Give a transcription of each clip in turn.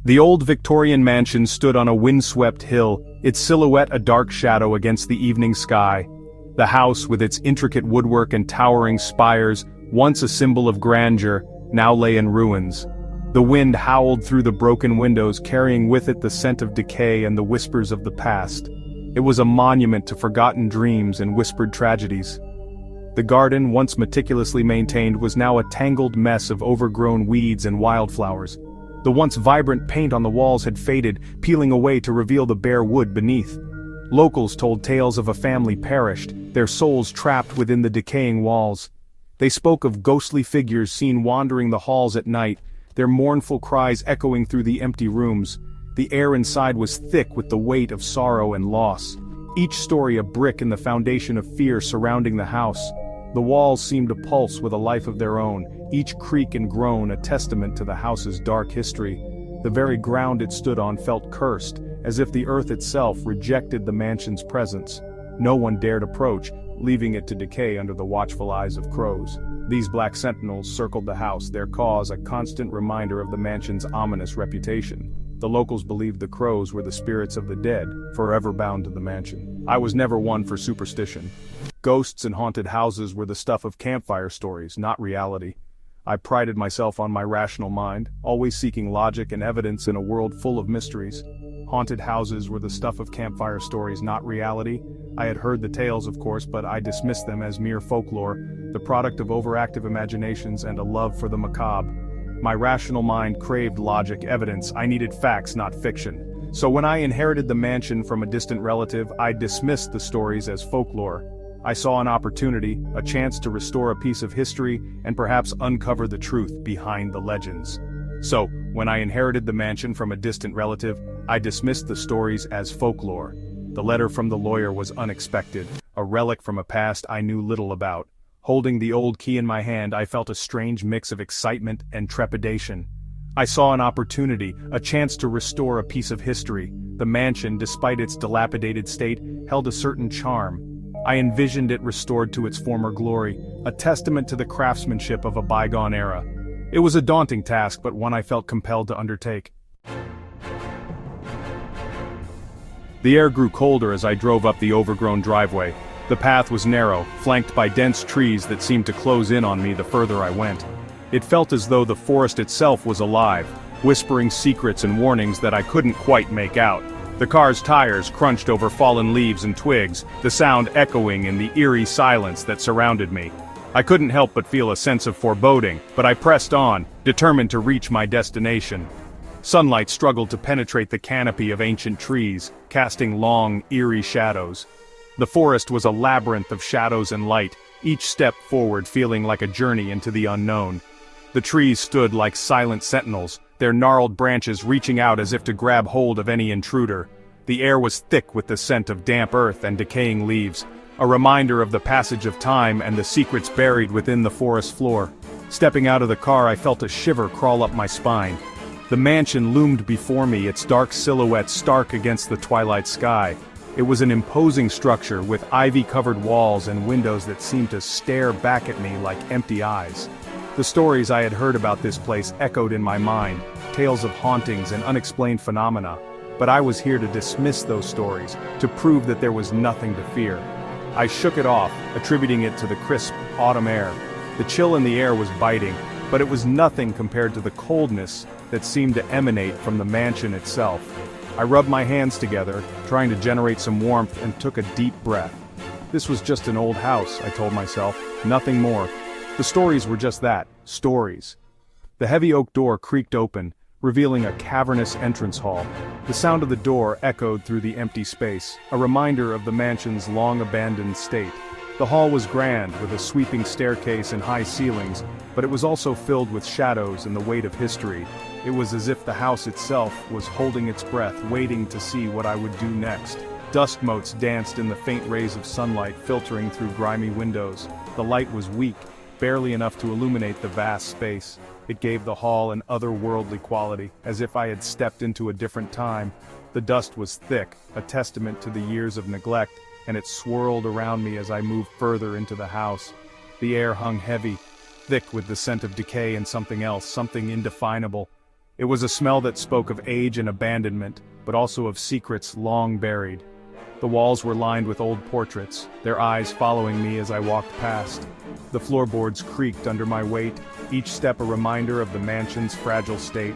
The old Victorian mansion stood on a windswept hill, its silhouette a dark shadow against the evening sky. The house, with its intricate woodwork and towering spires, once a symbol of grandeur, now lay in ruins. The wind howled through the broken windows, carrying with it the scent of decay and the whispers of the past. It was a monument to forgotten dreams and whispered tragedies. The garden, once meticulously maintained, was now a tangled mess of overgrown weeds and wildflowers. The once vibrant paint on the walls had faded, peeling away to reveal the bare wood beneath. Locals told tales of a family perished, their souls trapped within the decaying walls. They spoke of ghostly figures seen wandering the halls at night, their mournful cries echoing through the empty rooms. The air inside was thick with the weight of sorrow and loss. Each story a brick in the foundation of fear surrounding the house. The walls seemed to pulse with a life of their own, each creak and groan a testament to the house's dark history. The very ground it stood on felt cursed, as if the earth itself rejected the mansion's presence. No one dared approach, leaving it to decay under the watchful eyes of crows. These black sentinels circled the house, their caws a constant reminder of the mansion's ominous reputation. The locals believed the crows were the spirits of the dead, forever bound to the mansion. I was never one for superstition. Ghosts and haunted houses were the stuff of campfire stories, not reality. I prided myself on my rational mind, always seeking logic and evidence in a world full of mysteries. Haunted houses were the stuff of campfire stories, not reality. I had heard the tales, of course, but I dismissed them as mere folklore, the product of overactive imaginations and a love for the macabre. My rational mind craved logic, evidence. I needed facts, not fiction. So when I inherited the mansion from a distant relative, I dismissed the stories as folklore. I saw an opportunity, a chance to restore a piece of history and perhaps uncover the truth behind the legends. So, when I inherited the mansion from a distant relative, I dismissed the stories as folklore. The letter from the lawyer was unexpected, a relic from a past I knew little about. Holding the old key in my hand, I felt a strange mix of excitement and trepidation. I saw an opportunity, a chance to restore a piece of history. The mansion, despite its dilapidated state, held a certain charm. I envisioned it restored to its former glory, a testament to the craftsmanship of a bygone era. It was a daunting task, but one I felt compelled to undertake. The air grew colder as I drove up the overgrown driveway. The path was narrow, flanked by dense trees that seemed to close in on me the further I went. It felt as though the forest itself was alive, whispering secrets and warnings that I couldn't quite make out. The car's tires crunched over fallen leaves and twigs, the sound echoing in the eerie silence that surrounded me. I couldn't help but feel a sense of foreboding, but I pressed on, determined to reach my destination. Sunlight struggled to penetrate the canopy of ancient trees, casting long, eerie shadows. The forest was a labyrinth of shadows and light, each step forward feeling like a journey into the unknown. The trees stood like silent sentinels, their gnarled branches reaching out as if to grab hold of any intruder. The air was thick with the scent of damp earth and decaying leaves, a reminder of the passage of time and the secrets buried within the forest floor. Stepping out of the car, I felt a shiver crawl up my spine. The mansion loomed before me, its dark silhouette stark against the twilight sky. It was an imposing structure with ivy-covered walls and windows that seemed to stare back at me like empty eyes. The stories I had heard about this place echoed in my mind, tales of hauntings and unexplained phenomena. But I was here to dismiss those stories, to prove that there was nothing to fear. I shook it off, attributing it to the crisp, autumn air. The chill in the air was biting, but it was nothing compared to the coldness that seemed to emanate from the mansion itself. I rubbed my hands together, trying to generate some warmth, and took a deep breath. This was just an old house, I told myself, nothing more. The stories were just that, stories. The heavy oak door creaked open, revealing a cavernous entrance hall. The sound of the door echoed through the empty space, a reminder of the mansion's long-abandoned state. The hall was grand, with a sweeping staircase and high ceilings, but it was also filled with shadows and the weight of history. It was as if the house itself was holding its breath, waiting to see what I would do next. Dust motes danced in the faint rays of sunlight filtering through grimy windows. The light was weak, barely enough to illuminate the vast space. It gave the hall an otherworldly quality, as if I had stepped into a different time. The dust was thick, a testament to the years of neglect, and it swirled around me as I moved further into the house. The air hung heavy, thick with the scent of decay and something else, something indefinable. It was a smell that spoke of age and abandonment, but also of secrets long buried. The walls were lined with old portraits, their eyes following me as I walked past. The floorboards creaked under my weight, each step a reminder of the mansion's fragile state.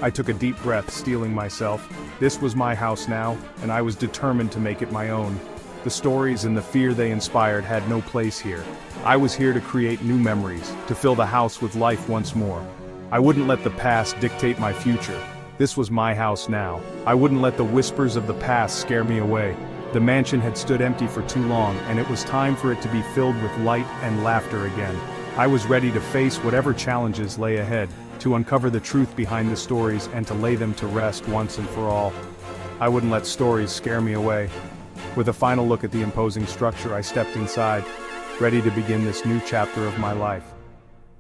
I took a deep breath, steeling myself. This was my house now, and I was determined to make it my own. The stories and the fear they inspired had no place here. I was here to create new memories, to fill the house with life once more. I wouldn't let the past dictate my future. This was my house now. I wouldn't let the whispers of the past scare me away. The mansion had stood empty for too long, and it was time for it to be filled with light and laughter again. I was ready to face whatever challenges lay ahead, to uncover the truth behind the stories and to lay them to rest once and for all. I wouldn't let stories scare me away. With a final look at the imposing structure, I stepped inside, ready to begin this new chapter of my life.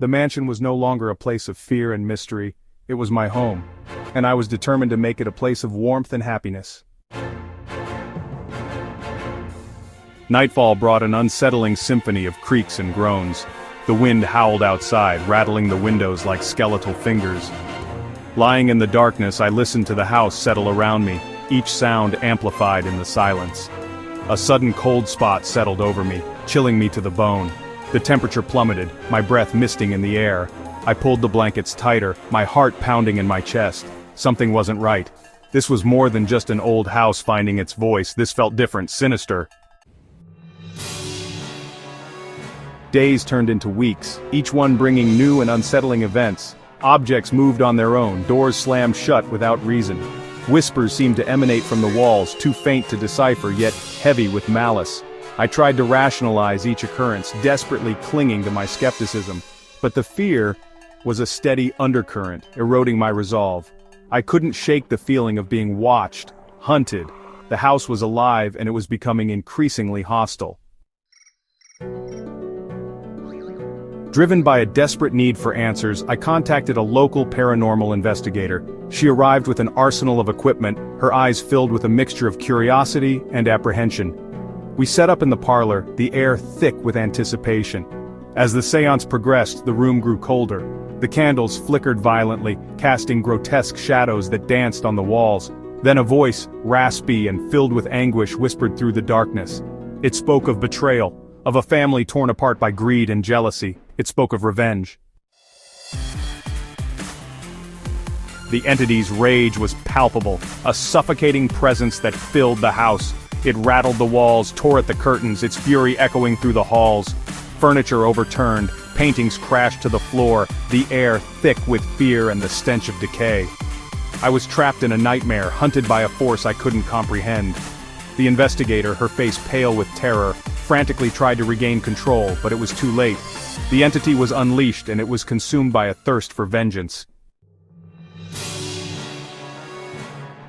The mansion was no longer a place of fear and mystery, it was my home, and I was determined to make it a place of warmth and happiness. Nightfall brought an unsettling symphony of creaks and groans. The wind howled outside, rattling the windows like skeletal fingers. Lying in the darkness, I listened to the house settle around me, each sound amplified in the silence. A sudden cold spot settled over me, chilling me to the bone. The temperature plummeted, my breath misting in the air. I pulled the blankets tighter, my heart pounding in my chest. Something wasn't right. This was more than just an old house finding its voice. This felt different, sinister. Days turned into weeks, each one bringing new and unsettling events. Objects moved on their own, doors slammed shut without reason. Whispers seemed to emanate from the walls, too faint to decipher, yet heavy with malice. I tried to rationalize each occurrence, desperately clinging to my skepticism. But the fear was a steady undercurrent, eroding my resolve. I couldn't shake the feeling of being watched, hunted. The house was alive and it was becoming increasingly hostile. Driven by a desperate need for answers, I contacted a local paranormal investigator. She arrived with an arsenal of equipment, her eyes filled with a mixture of curiosity and apprehension. We set up in the parlor, the air thick with anticipation. As the seance progressed, the room grew colder. The candles flickered violently, casting grotesque shadows that danced on the walls. Then a voice, raspy and filled with anguish, whispered through the darkness. It spoke of betrayal, of a family torn apart by greed and jealousy. It spoke of revenge. The entity's rage was palpable, a suffocating presence that filled the house. It rattled the walls, tore at the curtains, its fury echoing through the halls. Furniture overturned, paintings crashed to the floor, the air thick with fear and the stench of decay. I was trapped in a nightmare, hunted by a force I couldn't comprehend. The investigator, her face pale with terror, frantically tried to regain control, but it was too late. The entity was unleashed and it was consumed by a thirst for vengeance.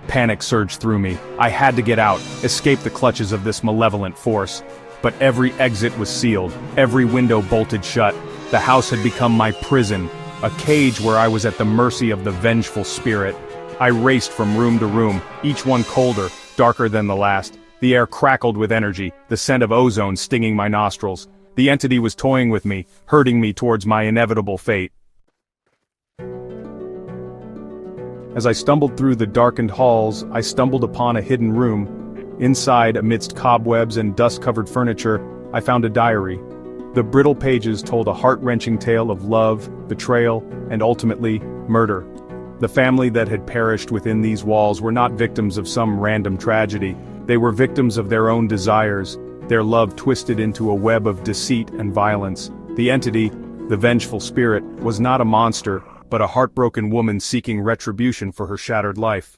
Panic surged through me. I had to get out, escape the clutches of this malevolent force. But every exit was sealed, every window bolted shut. The house had become my prison, a cage where I was at the mercy of the vengeful spirit. I raced from room to room, each one colder, darker than the last. The air crackled with energy, the scent of ozone stinging my nostrils. The entity was toying with me, herding me towards my inevitable fate. As I stumbled through the darkened halls, I stumbled upon a hidden room. Inside, amidst cobwebs and dust-covered furniture, I found a diary. The brittle pages told a heart-wrenching tale of love, betrayal, and ultimately, murder. The family that had perished within these walls were not victims of some random tragedy. They were victims of their own desires, their love twisted into a web of deceit and violence. The entity, the vengeful spirit, was not a monster, but a heartbroken woman seeking retribution for her shattered life.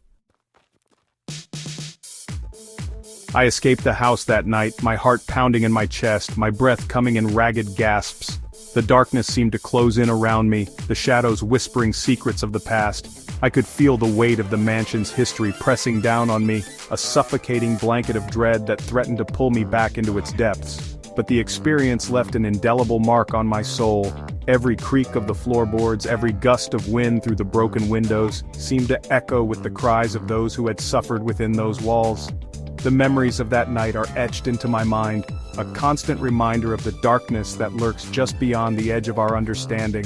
I escaped the house that night, my heart pounding in my chest, my breath coming in ragged gasps. The darkness seemed to close in around me, the shadows whispering secrets of the past. I could feel the weight of the mansion's history pressing down on me, a suffocating blanket of dread that threatened to pull me back into its depths. But the experience left an indelible mark on my soul. Every creak of the floorboards, every gust of wind through the broken windows, seemed to echo with the cries of those who had suffered within those walls. The memories of that night are etched into my mind, a constant reminder of the darkness that lurks just beyond the edge of our understanding.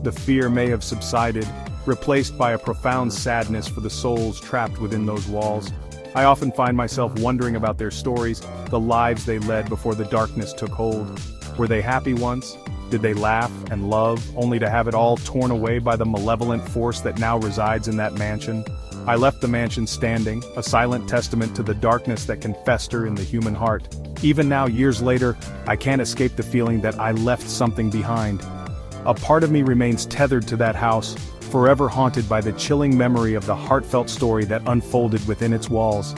The fear may have subsided, replaced by a profound sadness for the souls trapped within those walls. I often find myself wondering about their stories, the lives they led before the darkness took hold. Were they happy once? Did they laugh and love, only to have it all torn away by the malevolent force that now resides in that mansion? I left the mansion standing, a silent testament to the darkness that can fester in the human heart. Even now, years later, I can't escape the feeling that I left something behind. A part of me remains tethered to that house, forever haunted by the chilling memory of the heartfelt story that unfolded within its walls.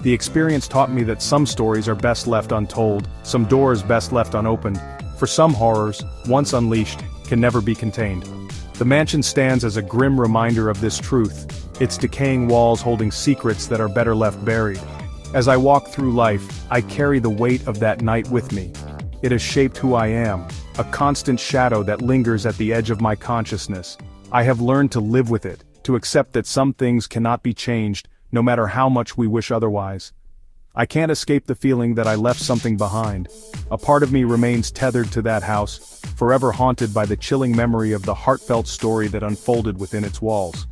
The experience taught me that some stories are best left untold, some doors best left unopened. For some horrors, once unleashed, can never be contained. The mansion stands as a grim reminder of this truth, its decaying walls holding secrets that are better left buried. As I walk through life, I carry the weight of that night with me. It has shaped who I am, a constant shadow that lingers at the edge of my consciousness. I have learned to live with it, to accept that some things cannot be changed, no matter how much we wish otherwise. I can't escape the feeling that I left something behind. A part of me remains tethered to that house, forever haunted by the chilling memory of the heartfelt story that unfolded within its walls.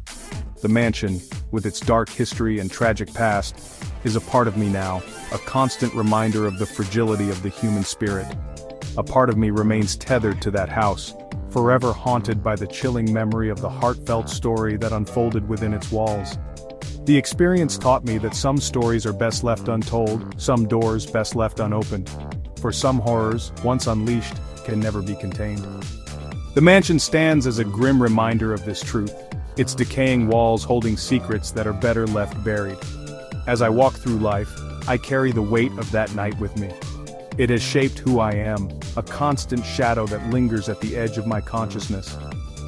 The mansion, with its dark history and tragic past, is a part of me now, a constant reminder of the fragility of the human spirit. A part of me remains tethered to that house, forever haunted by the chilling memory of the heartfelt story that unfolded within its walls. The experience taught me that some stories are best left untold, some doors best left unopened. For some horrors, once unleashed, can never be contained. The mansion stands as a grim reminder of this truth, its decaying walls holding secrets that are better left buried. As I walk through life, I carry the weight of that night with me. It has shaped who I am, a constant shadow that lingers at the edge of my consciousness.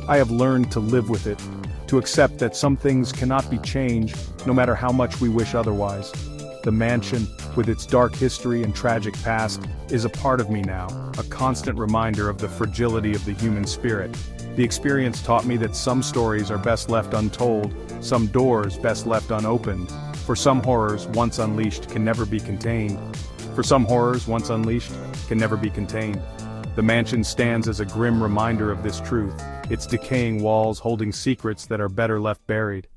I have learned to live with it, to accept that some things cannot be changed, no matter how much we wish otherwise. The mansion, with its dark history and tragic past, is a part of me now, a constant reminder of the fragility of the human spirit. The experience taught me that some stories are best left untold, some doors best left unopened. For some horrors, once unleashed, can never be contained. For some horrors, once unleashed, can never be contained. The mansion stands as a grim reminder of this truth, its decaying walls holding secrets that are better left buried.